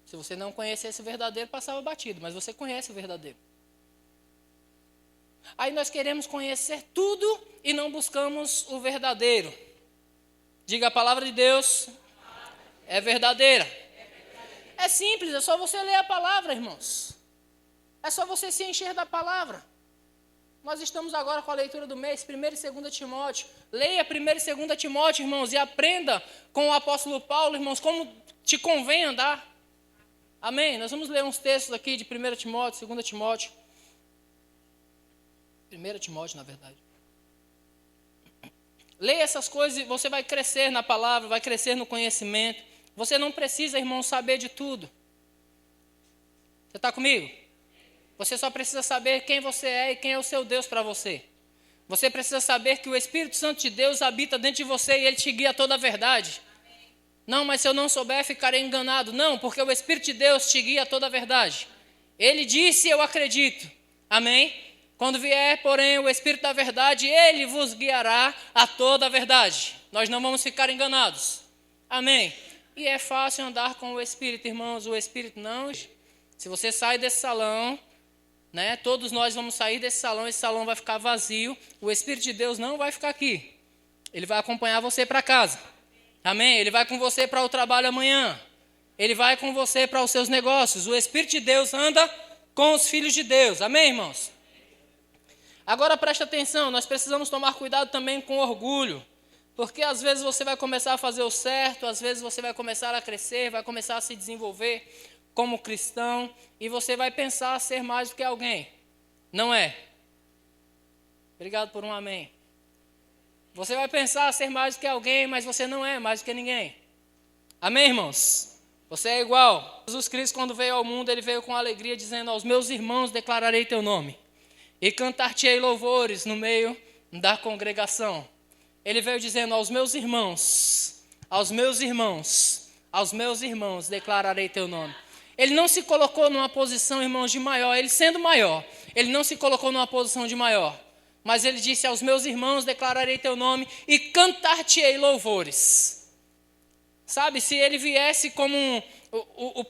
Se você não conhecesse o verdadeiro, passava batido, mas você conhece o verdadeiro. Aí nós queremos conhecer tudo e não buscamos o verdadeiro. Diga, a palavra de Deus é verdadeira. É simples, é só você ler a palavra, irmãos. É só você se encher da palavra. Nós estamos agora com a leitura do mês, 1 e 2 Timóteo. Leia 1 e 2 Timóteo, irmãos, e aprenda com o apóstolo Paulo, irmãos, como te convém andar. Amém? Nós vamos ler uns textos aqui de 1 Timóteo, 2 Timóteo. 1 Timóteo, na verdade. Leia essas coisas e você vai crescer na palavra, vai crescer no conhecimento. Você não precisa, irmão, saber de tudo. Você está comigo? Você só precisa saber quem você é e quem é o seu Deus para você. Você precisa saber que o Espírito Santo de Deus habita dentro de você e ele te guia a toda a verdade. Não, mas se eu não souber, ficarei enganado. Não, porque o Espírito de Deus te guia a toda a verdade. Ele disse, eu acredito. Amém? Quando vier, porém, o Espírito da verdade, ele vos guiará a toda a verdade. Nós não vamos ficar enganados. Amém? E é fácil andar com o Espírito, irmãos. O Espírito não... Se você sai desse salão, né, todos nós vamos sair desse salão, esse salão vai ficar vazio. O Espírito de Deus não vai ficar aqui. Ele vai acompanhar você para casa. Amém? Ele vai com você para o trabalho amanhã. Ele vai com você para os seus negócios. O Espírito de Deus anda com os filhos de Deus. Amém, irmãos? Agora preste atenção, nós precisamos tomar cuidado também com orgulho. Porque às vezes você vai começar a fazer o certo, às vezes você vai começar a crescer, vai começar a se desenvolver como cristão, e você vai pensar ser mais do que alguém. Não é? Obrigado por um amém. Você vai pensar ser mais do que alguém, mas você não é mais do que ninguém. Amém, irmãos? Você é igual. Jesus Cristo, quando veio ao mundo, ele veio com alegria, dizendo: aos meus irmãos declararei teu nome, e cantar-te-ei louvores no meio da congregação. Ele veio dizendo: aos meus irmãos, aos meus irmãos, aos meus irmãos declararei teu nome. Ele não se colocou numa posição, irmãos, de maior. Ele sendo maior, ele não se colocou numa posição de maior. Mas ele disse: aos meus irmãos declararei teu nome e cantar-te-ei louvores. Sabe, se ele viesse como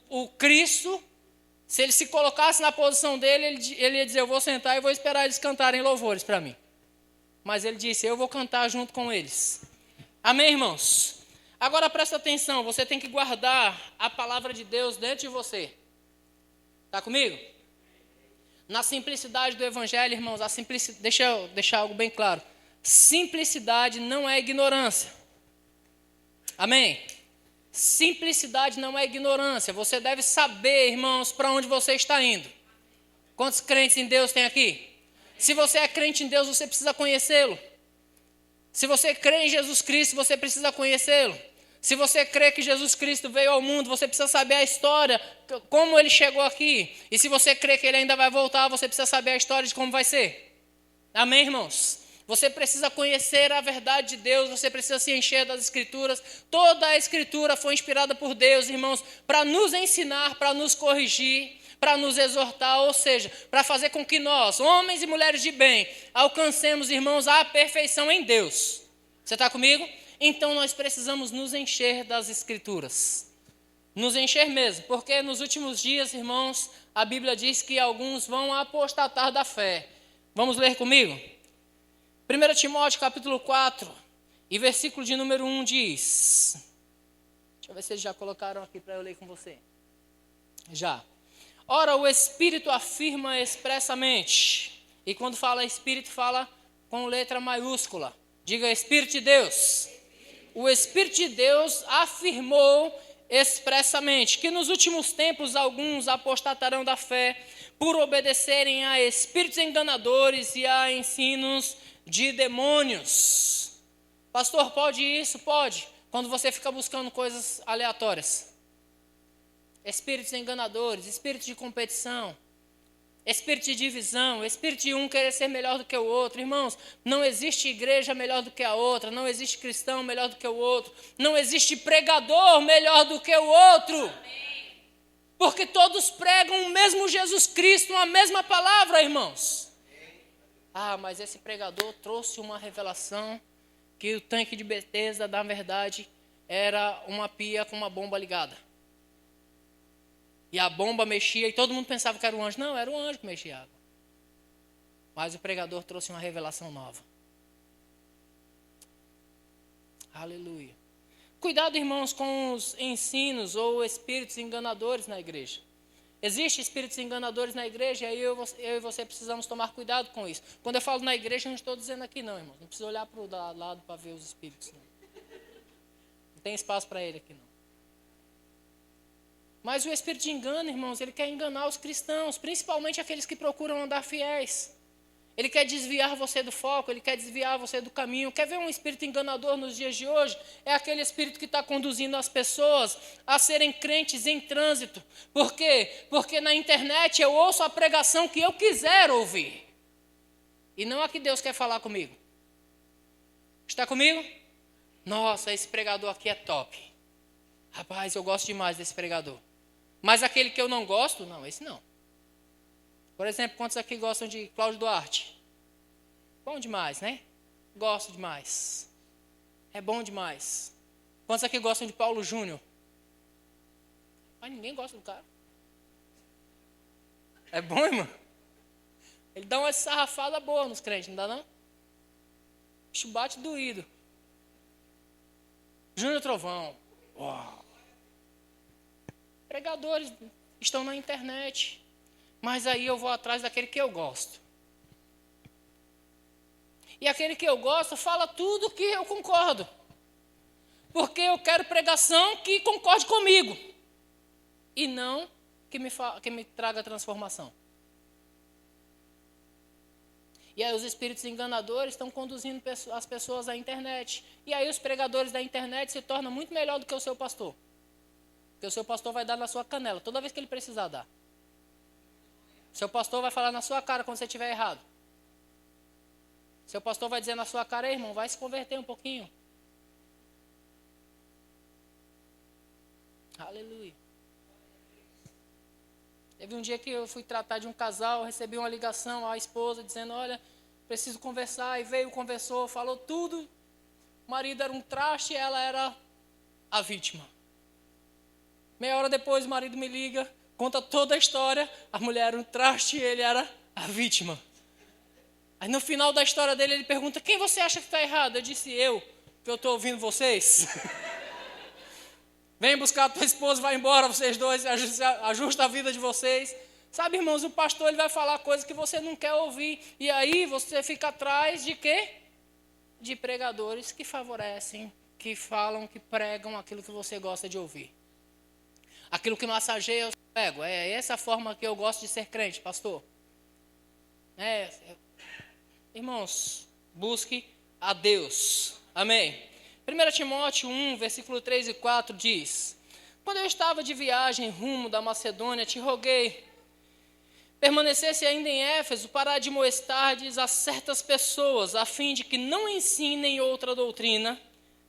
o Cristo, se ele se colocasse na posição dele, ele ia dizer: eu vou sentar e vou esperar eles cantarem louvores para mim. Mas ele disse: eu vou cantar junto com eles. Amém, irmãos? Agora presta atenção, você tem que guardar a palavra de Deus dentro de você. Está comigo? Na simplicidade do evangelho, irmãos, deixa eu deixar algo bem claro. Simplicidade não é ignorância. Amém? Simplicidade não é ignorância. Você deve saber, irmãos, para onde você está indo. Quantos crentes em Deus tem aqui? Se você é crente em Deus, você precisa conhecê-lo. Se você crê em Jesus Cristo, você precisa conhecê-lo. Se você crê que Jesus Cristo veio ao mundo, você precisa saber a história, como ele chegou aqui. E se você crê que ele ainda vai voltar, você precisa saber a história de como vai ser. Amém, irmãos? Você precisa conhecer a verdade de Deus, você precisa se encher das Escrituras. Toda a Escritura foi inspirada por Deus, irmãos, para nos ensinar, para nos corrigir, para nos exortar, ou seja, para fazer com que nós, homens e mulheres de bem, alcancemos, irmãos, a perfeição em Deus. Você está comigo? Então nós precisamos nos encher das Escrituras. Nos encher mesmo, porque nos últimos dias, irmãos, a Bíblia diz que alguns vão apostatar da fé. Vamos ler comigo? 1 Timóteo capítulo 4, e versículo de número 1 diz... Deixa eu ver se eles já colocaram aqui para eu ler com você. Já. Ora, o Espírito afirma expressamente. E quando fala Espírito, fala com letra maiúscula. Diga: Espírito de Deus. O Espírito de Deus afirmou expressamente que nos últimos tempos alguns apostatarão da fé por obedecerem a espíritos enganadores e a ensinos de demônios. Pastor, pode isso? Pode. Quando você fica buscando coisas aleatórias. Espíritos enganadores, espíritos de competição, espírito de divisão, espírito de um querer ser melhor do que o outro. Irmãos, não existe igreja melhor do que a outra, não existe cristão melhor do que o outro, não existe pregador melhor do que o outro. Porque todos pregam o mesmo Jesus Cristo, a mesma palavra, irmãos. Ah, mas esse pregador trouxe uma revelação que o tanque de Betesda, na verdade, era uma pia com uma bomba ligada. E a bomba mexia e todo mundo pensava que era um anjo. Não, era um anjo que mexia a água. Mas o pregador trouxe uma revelação nova. Aleluia. Cuidado, irmãos, com os ensinos ou espíritos enganadores na igreja. Existem espíritos enganadores na igreja e eu e você precisamos tomar cuidado com isso. Quando eu falo na igreja, eu não estou dizendo aqui não, irmãos. Não precisa olhar para o lado para ver os espíritos. Não tem espaço para ele aqui não. Mas o espírito de engano, irmãos, ele quer enganar os cristãos, principalmente aqueles que procuram andar fiéis. Ele quer desviar você do foco, ele quer desviar você do caminho. Quer ver um espírito enganador nos dias de hoje? É aquele espírito que está conduzindo as pessoas a serem crentes em trânsito. Por quê? Porque na internet eu ouço a pregação que eu quiser ouvir. E não a que Deus quer falar comigo. Está comigo? Nossa, esse pregador aqui é top. Rapaz, eu gosto demais desse pregador. Mas aquele que eu não gosto, não, esse não. Por exemplo, quantos aqui gostam de Cláudio Duarte? Bom demais, né? Gosto demais. É bom demais. Quantos aqui gostam de Paulo Júnior? Mas ninguém gosta do cara. É bom, irmão? Ele dá uma sarrafada boa nos crentes, não dá não? O bicho bate doído. Júnior Trovão. Uau. Pregadores estão na internet. Mas aí eu vou atrás daquele que eu gosto. E aquele que eu gosto fala tudo que eu concordo. Porque eu quero pregação que concorde comigo. E não que me traga transformação. E aí os espíritos enganadores estão conduzindo as pessoas à internet. E aí os pregadores da internet se tornam muito melhor do que o seu pastor. Porque o seu pastor vai dar na sua canela, toda vez que ele precisar dar. Seu pastor vai falar na sua cara quando você estiver errado. Seu pastor vai dizer na sua cara, irmão, vai se converter um pouquinho. Aleluia. Teve um dia que eu fui tratar de um casal, recebi uma ligação, a esposa dizendo, olha, preciso conversar. E veio, conversou, falou tudo. O marido era um traste e ela era a vítima. Meia hora depois o marido me liga, conta toda a história. A mulher era um traste e ele era a vítima. Aí no final da história dele ele pergunta, quem você acha que está errado? Eu disse, eu, que eu estou ouvindo vocês. Vem buscar a tua esposa, vai embora, vocês dois, ajusta a vida de vocês. Sabe, irmãos, o pastor ele vai falar coisas que você não quer ouvir. E aí você fica atrás de quê? De pregadores que favorecem, que falam, que pregam aquilo que você gosta de ouvir. Aquilo que massageia o seu ego. É essa a forma que eu gosto de ser crente, pastor. Irmãos, busque a Deus. Amém. 1 Timóteo 1, versículo 3 e 4 diz, quando eu estava de viagem rumo da Macedônia, te roguei, permanecesse ainda em Éfeso para admoestardes a certas pessoas, a fim de que não ensinem outra doutrina,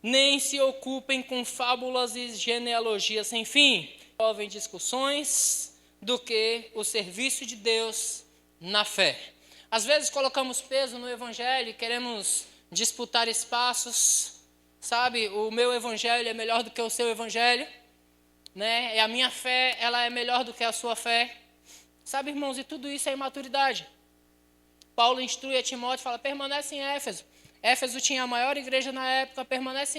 nem se ocupem com fábulas e genealogias sem fim, provem discussões do que o serviço de Deus na fé. Às vezes colocamos peso no evangelho e queremos disputar espaços. Sabe, o meu evangelho é melhor do que o seu evangelho, né? E a minha fé, ela é melhor do que a sua fé. Sabe, irmãos, e tudo isso é imaturidade. Paulo instrui a Timóteo, fala, permanece em Éfeso. Éfeso tinha a maior igreja na época, permanece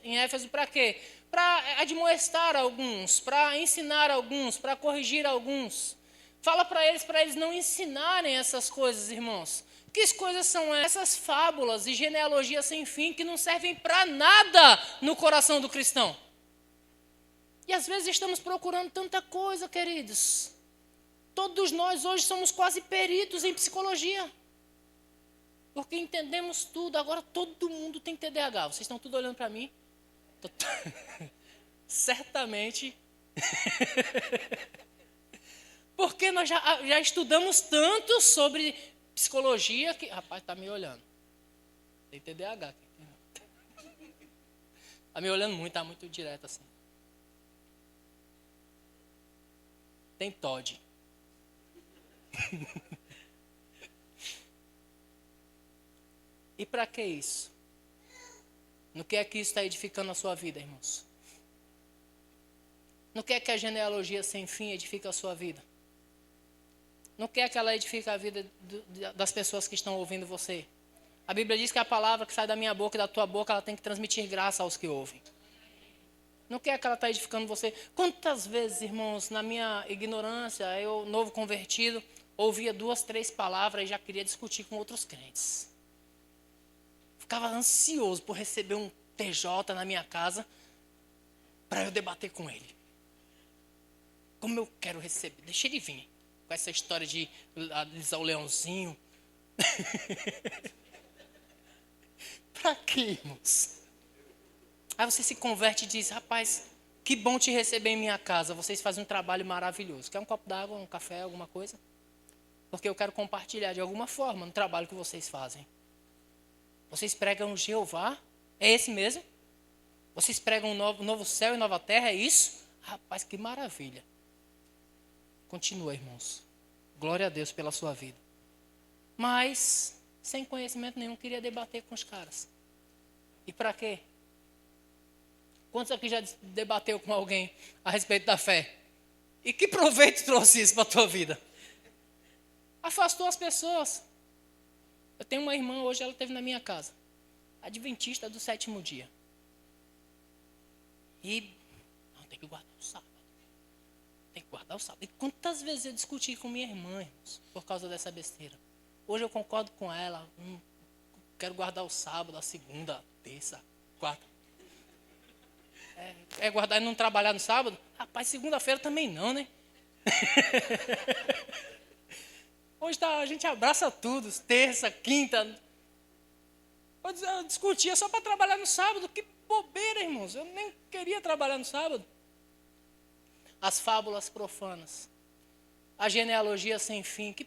em Éfeso para quê? Para admoestar alguns, para ensinar alguns, para corrigir alguns. Fala para eles não ensinarem essas coisas, irmãos. Que coisas são essas fábulas e genealogias sem fim que não servem para nada no coração do cristão? E às vezes estamos procurando tanta coisa, queridos. Todos nós hoje somos quase peritos em psicologia. Porque entendemos tudo. Agora todo mundo tem TDAH. Vocês estão tudo olhando para mim? Certamente. Porque nós já estudamos tanto sobre psicologia que... Rapaz, está me olhando. Tem TDAH aqui. Está me olhando muito, está muito direto assim. Tem TOD. E para que isso? No que é que isso está edificando a sua vida, irmãos? No que é que a genealogia sem fim edifica a sua vida? No que é que ela edifica a vida das pessoas que estão ouvindo você? A Bíblia diz que a palavra que sai da minha boca e da tua boca, ela tem que transmitir graça aos que ouvem. No que é que ela está edificando você? Quantas vezes, irmãos, na minha ignorância, eu, novo convertido, ouvia 2, 3 palavras e já queria discutir com outros crentes. Ficava ansioso por receber um TJ na minha casa para eu debater com ele. Como eu quero receber? Deixa ele vir. Com essa história de alisar o leãozinho. Para quê, irmãos? Aí você se converte e diz, rapaz, que bom te receber em minha casa. Vocês fazem um trabalho maravilhoso. Quer um copo d'água, um café, alguma coisa? Porque eu quero compartilhar de alguma forma no trabalho que vocês fazem. Vocês pregam Jeová? É esse mesmo? Vocês pregam um novo céu e nova terra? É isso? Rapaz, que maravilha. Continua, irmãos. Glória a Deus pela sua vida. Mas, sem conhecimento nenhum, queria debater com os caras. E para quê? Quantos aqui já debateu com alguém a respeito da fé? E que proveito trouxe isso para a tua vida? Afastou as pessoas. Eu tenho uma irmã, hoje ela esteve na minha casa. Adventista do 7º dia. E não, tem que guardar o sábado. Tem que guardar o sábado. E quantas vezes eu discuti com minha irmã, irmãos, por causa dessa besteira. Hoje eu concordo com ela. Quero guardar o sábado, a segunda, a terça, a quarta. é guardar e não trabalhar no sábado? Rapaz, segunda-feira também não, né? Hoje a gente abraça tudo, terça, quinta. Eu discutia só para trabalhar no sábado. Que bobeira, irmãos. Eu nem queria trabalhar no sábado. As fábulas profanas. A genealogia sem fim. Que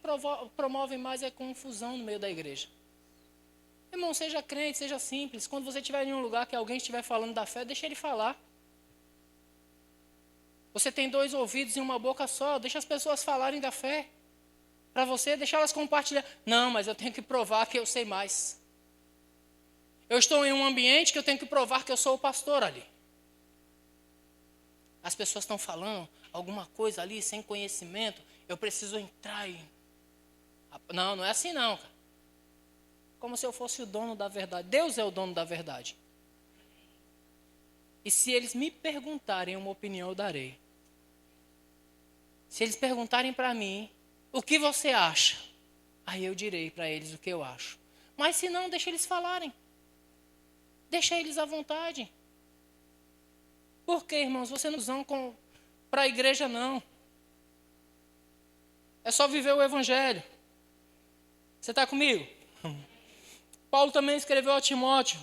promovem mais confusão no meio da igreja. Irmão, seja crente, seja simples. Quando você estiver em um lugar que alguém estiver falando da fé, deixa ele falar. Você tem 2 ouvidos e uma boca só. Deixa as pessoas falarem da fé. Para você, deixa elas compartilhar. Não, mas eu tenho que provar que eu sei mais. Eu estou em um ambiente que eu tenho que provar que eu sou o pastor ali. As pessoas estão falando alguma coisa ali sem conhecimento. Eu preciso entrar e... Não, não é assim não, cara. Como se eu fosse o dono da verdade. Deus é o dono da verdade. E se eles me perguntarem uma opinião, eu darei. Se eles perguntarem para mim, o que você acha? Aí eu direi para eles o que eu acho. Mas se não, deixa eles falarem. Deixa eles à vontade. Por quê, irmãos? Você não usam para a igreja, não. É só viver o evangelho. Você está comigo? Paulo também escreveu a Timóteo.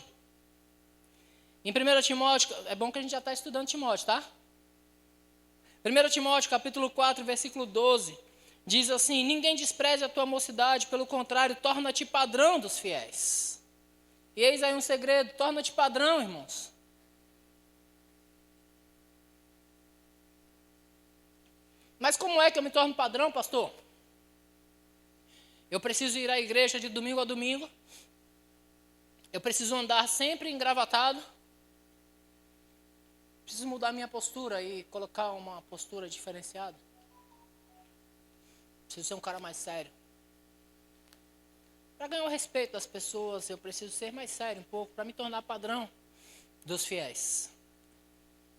Em 1 Timóteo, é bom que a gente já está estudando Timóteo, tá? 1 Timóteo, capítulo 4, versículo 12, diz assim: ninguém despreze a tua mocidade, pelo contrário, torna-te padrão dos fiéis. E eis aí um segredo, torna-te padrão, irmãos. Mas como é que eu me torno padrão, pastor? Eu preciso ir à igreja de domingo a domingo. Eu preciso andar sempre engravatado. Preciso mudar minha postura e colocar uma postura diferenciada. Preciso ser um cara mais sério. Para ganhar o respeito das pessoas, eu preciso ser mais sério um pouco, para me tornar padrão dos fiéis.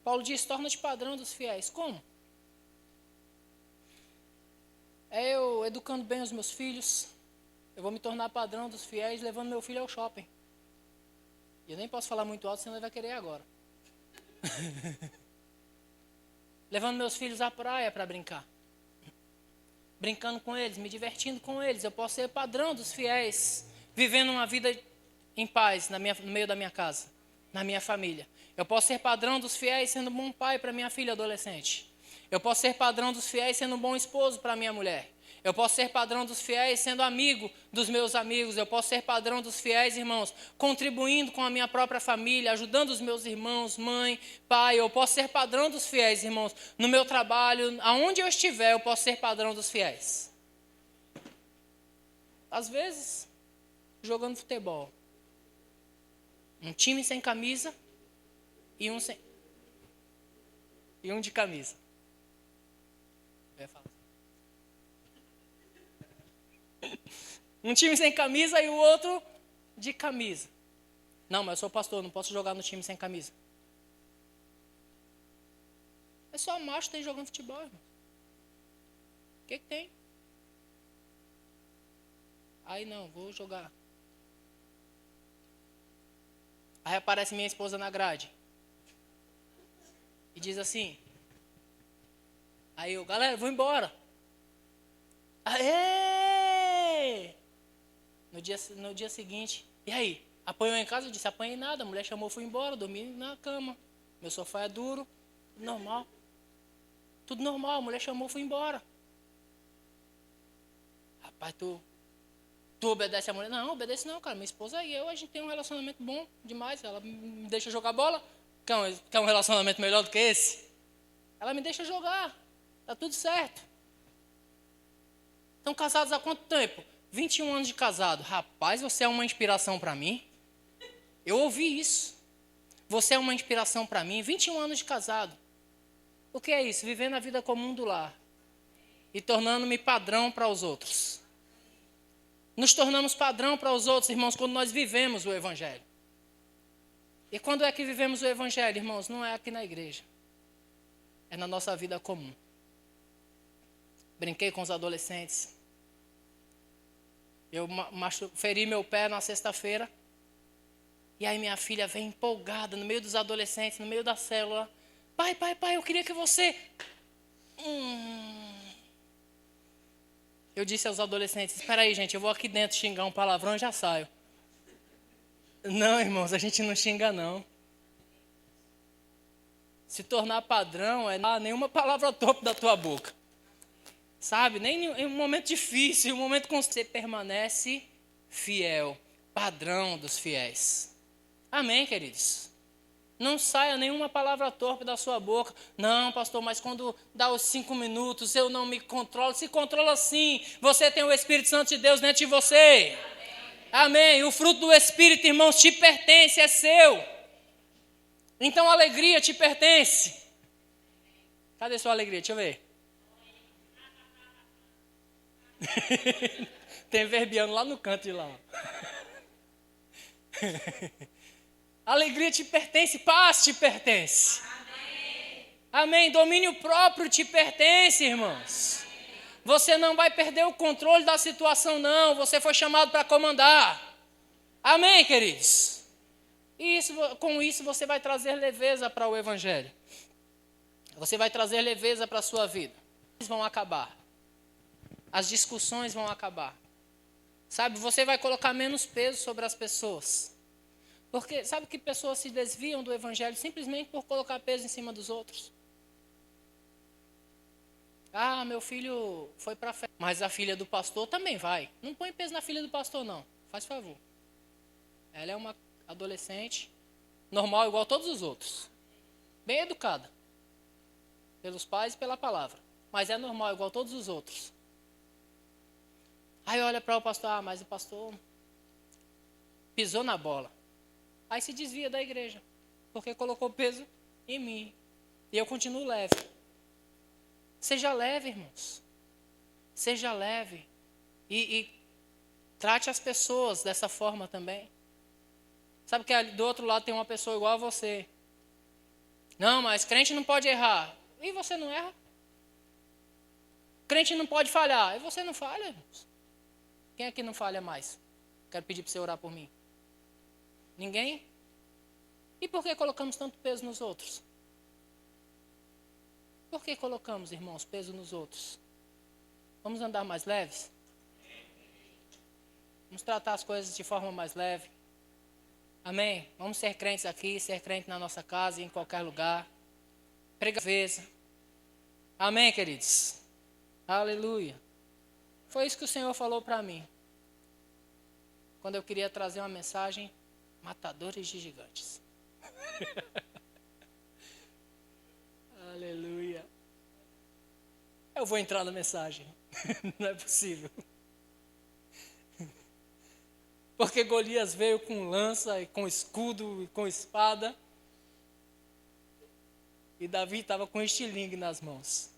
Paulo diz, torna-te padrão dos fiéis. Como? É eu educando bem os meus filhos. Eu vou me tornar padrão dos fiéis levando meu filho ao shopping. E eu nem posso falar muito alto, senão ele vai querer agora. Levando meus filhos à praia para brincar. Brincando com eles, me divertindo com eles. Eu posso ser padrão dos fiéis, vivendo uma vida em paz no meio da minha casa, na minha família. Eu posso ser padrão dos fiéis sendo um bom pai para minha filha adolescente. Eu posso ser padrão dos fiéis sendo um bom esposo para minha mulher. Eu posso ser padrão dos fiéis sendo amigo dos meus amigos. Eu posso ser padrão dos fiéis, irmãos, contribuindo com a minha própria família, ajudando os meus irmãos, mãe, pai. Eu posso ser padrão dos fiéis, irmãos, no meu trabalho, aonde eu estiver, eu posso ser padrão dos fiéis. Às vezes, jogando futebol. Um time sem camisa e um de camisa. Eu ia falar. Um time sem camisa e o outro de camisa. Não, mas eu sou pastor, não posso jogar no time sem camisa. É só macho que tem jogando futebol, irmão. O que tem? Aí não, vou jogar. Aí aparece minha esposa na grade. E diz assim. Aí eu, galera, vou embora. Aê! No dia seguinte, e aí? Apanhou em casa? Eu disse, apanhei nada. A mulher chamou, fui embora, dormi na cama. Meu sofá é duro, tudo normal. Tudo normal, a mulher chamou, fui embora. Rapaz, tu obedece a mulher? Não, obedece não, cara. Minha esposa e eu, a gente tem um relacionamento bom demais. Ela me deixa jogar bola. Quer um relacionamento melhor do que esse? Ela me deixa jogar. Tá tudo certo. Estão casados há quanto tempo? 21 anos de casado. Rapaz, você é uma inspiração para mim. Eu ouvi isso. Você é uma inspiração para mim. 21 anos de casado. O que é isso? Vivendo a vida comum do lar. E tornando-me padrão para os outros. Nos tornamos padrão para os outros, irmãos, quando nós vivemos o Evangelho. E quando é que vivemos o Evangelho, irmãos? Não é aqui na igreja. É na nossa vida comum. Brinquei com os adolescentes. Eu feri meu pé na sexta-feira. E aí minha filha vem empolgada no meio dos adolescentes, no meio da célula. Pai, eu queria que você... Eu disse aos adolescentes, espera aí, gente, eu vou aqui dentro xingar um palavrão e já saio. Não, irmãos, a gente não xinga, não. Se tornar padrão é nenhuma palavra torpe da tua boca. Sabe? Nem em um momento difícil, em um momento que você permanece fiel. Padrão dos fiéis. Amém, queridos? Não saia nenhuma palavra torpe da sua boca. Não, pastor, mas quando dá os 5 minutos eu não me controlo. Se controla sim. Você tem o Espírito Santo de Deus dentro de você. Amém. O fruto do Espírito, irmãos, te pertence, é seu. Então a alegria te pertence. Cadê sua alegria? Deixa eu ver. Tem verbiano lá no canto de lá. Alegria te pertence, paz te pertence. Amém. Amém. Domínio próprio te pertence, irmãos. Amém. Você não vai perder o controle da situação, não. Você foi chamado para comandar. Amém, queridos? E com isso você vai trazer leveza para o Evangelho. Você vai trazer leveza para a sua vida. Vão acabar. As discussões vão acabar. Sabe, você vai colocar menos peso sobre as pessoas. Porque sabe que pessoas se desviam do Evangelho simplesmente por colocar peso em cima dos outros. Ah, meu filho foi para a festa. Mas a filha do pastor também vai. Não põe peso na filha do pastor, não. Faz favor. Ela é uma adolescente normal, igual a todos os outros. Bem educada. Pelos pais e pela palavra. Mas é normal, igual a todos os outros. Aí olha para o pastor, mas o pastor pisou na bola. Aí se desvia da igreja, porque colocou peso em mim. E eu continuo leve. Seja leve, irmãos. Seja leve. E trate as pessoas dessa forma também. Sabe que do outro lado tem uma pessoa igual a você. Não, mas crente não pode errar. E você não erra? Crente não pode falhar. E você não falha, irmãos. Quem aqui não falha mais? Quero pedir para você orar por mim. Ninguém? E por que colocamos tanto peso nos outros? Por que colocamos, irmãos, peso nos outros? Vamos andar mais leves? Vamos tratar as coisas de forma mais leve. Amém? Vamos ser crentes aqui, ser crente na nossa casa e em qualquer lugar. Prega vez. Amém, queridos? Aleluia. Foi isso que o Senhor falou para mim. Quando eu queria trazer uma mensagem, matadores de gigantes. Aleluia. Eu vou entrar na mensagem. Não é possível. Porque Golias veio com lança, e com escudo, e com espada. E Davi estava com estilingue nas mãos.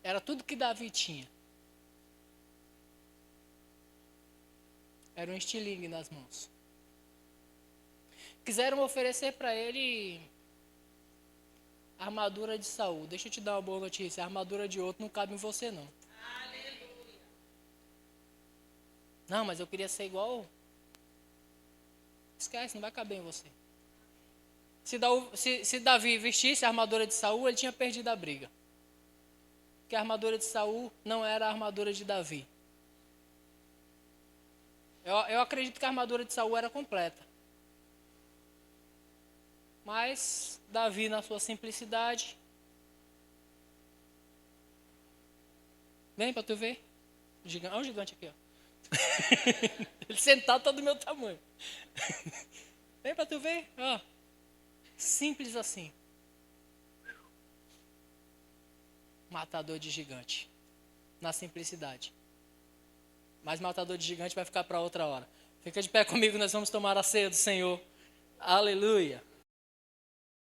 Era tudo que Davi tinha. Era um estilingue nas mãos. Quiseram oferecer para ele a armadura de Saul. Deixa eu te dar uma boa notícia. A armadura de outro não cabe em você, não. Aleluia. Não, mas eu queria ser igual. Esquece, não vai caber em você. Se Davi vestisse a armadura de Saul, ele tinha perdido a briga. Porque a armadura de Saul não era a armadura de Davi. Eu acredito que a armadura de Saul era completa. Mas Davi, na sua simplicidade... Vem para tu ver. Olha o gigante aqui, ó. Ele sentado tá do meu tamanho. Vem para tu ver. Ó. Simples assim. Matador de gigante. Na simplicidade. Mas matador de gigante vai ficar para outra hora. Fica de pé comigo, nós vamos tomar a ceia do Senhor. Aleluia.